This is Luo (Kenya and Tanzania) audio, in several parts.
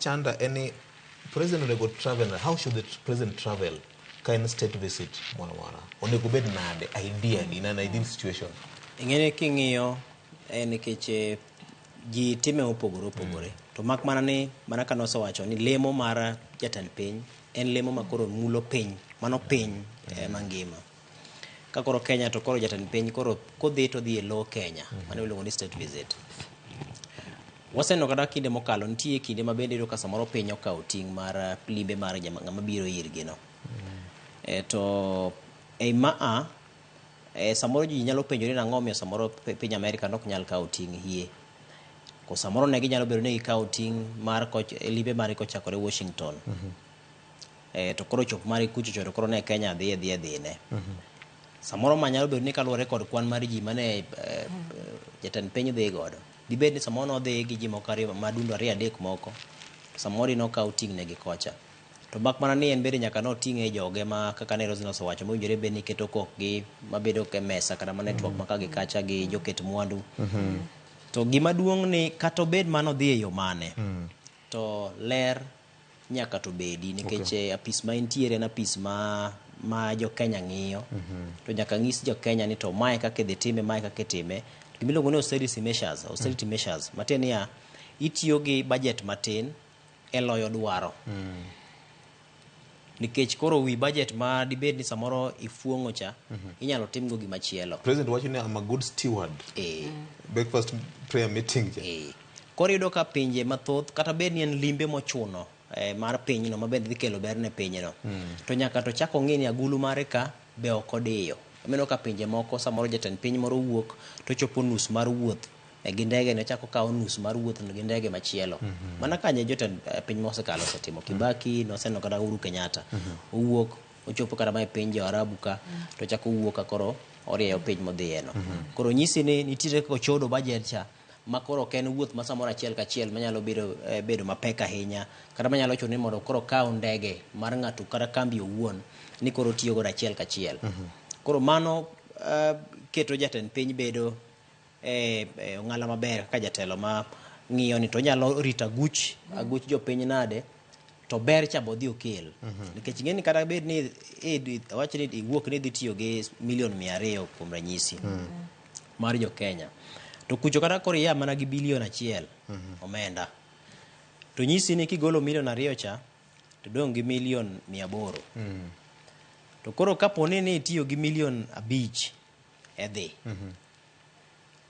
Chanda, any president will go travel. How should the president travel? Kind of state visit, mwana. Only go bed nade idea in an ideal situation. Ingene king'iyo nikech ji time opogore. To mak mana ni mana kano osewacho ni lemo mar jatend piny en lemo makoro mulo piny, mano piny mangima. Ka koro Kenya to koro jatend piny koro kodhi to dhi e lo Kenya, mano iluongo ni state visit. Waseneno kata kinde mokalo nitie kinde ma bende ka samoro piny okawo ting' mar limbe mar ng'ama biro irgi no. To samoro ji nyalo penjore ni ang'o omiyo samoro piny Amerika nok nyal kawo ting' hie. Ko samoro ne ginyalo bedo ni gikawo ting' mar limbe mar kochakore Washington. To koro chop mar kucho to koro ne Kenya dhi ne. Samoro ma nyalo bedo ni kaluwore kod kwan mar ji mane jatend piny dhi godo. Dibed ni samoro nodhi gi ji moko madundo 2-3 moko. Samoro nokawo ting' ne gi kocha. To bak mana ni en bende nyaka noting'e joge ma kaka ne Roselyn osewacho mowinjore bed ni keto kokgi mabedo ke mesa kata ma network ma kagi kacha gi joket mwandu. To gima duong' ni kata obed mano dhi e yo mane. To ler nyaka to bedi nikech apis ma intiere na apis ma jo Kenya ng'iyo. To nyaka ng'is jo Kenya ni to mae kaka idhi time, mae kaka itime. Gimiluongo ni austerity measures. Matiende niya, itiyo gi budget matin e loyo dwaro. Nikech koro wi budget ma dibed ni samoro ifuong'o cha inyalo timgo gimachielo. President watching I'm a good steward. Breakfast prayer meeting. Koro yudo ka pinje mathoth kata bed ni en limbe mochuno mar pinyno mabende dhi kelo ber ne pinyno. To nyaka to chako ng'e ni agulu mare ka be ok odiyo. Ameno ka pinje moko samoro jatend piny moro wuok to chopo nus mar wuoth gi ndege ne chako kawo nus mar wuoth gi ndege machielo. Mana kanye jotend piny mosekalo osetimo. Kibaki noseneno kata Uhuru Kenyatta. Owuok ochopo kata mae piny jo Arabu ka to chako wuok ka koro orieyo piny modhiye no. Koro nyisi ni nitiere ko chodo budget cha makoro ken wuoth ma samoro achiel kachiel manyalo bedo mapek ahinya kata manyalo chuno ni mondo koro kaw ndege mar ng'ato kata kambi owuon ni koro tiyo go achiel kachiel. Koro mano keto jatend piny bedo ong'ala maber ka jatelo ma ng'iyo ni to nyalo rito aguch jopiny nade to ber cha bodhi okel. Nikech ng'eni kata bed ni wach ni iwuok ni dhi tiyo gi milion 200 kuom ranyisi mar jo Kenya. To kucho kata koro ya mana gi bilion 1 omenda. To nyisi ni kigolo milion 2 cha to dong' gi milion 800. To koro kaponi ni itiyo gi milion 5 edhi.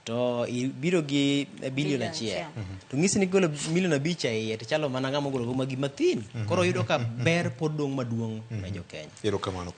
To ibiro gi bilion 1. To ng'isi ni golo milion 5 e to chalo mana ng'ama golo magi mathin. Koro yudo ka ber pod dong' maduong' ne jo Kenya. Erokamano.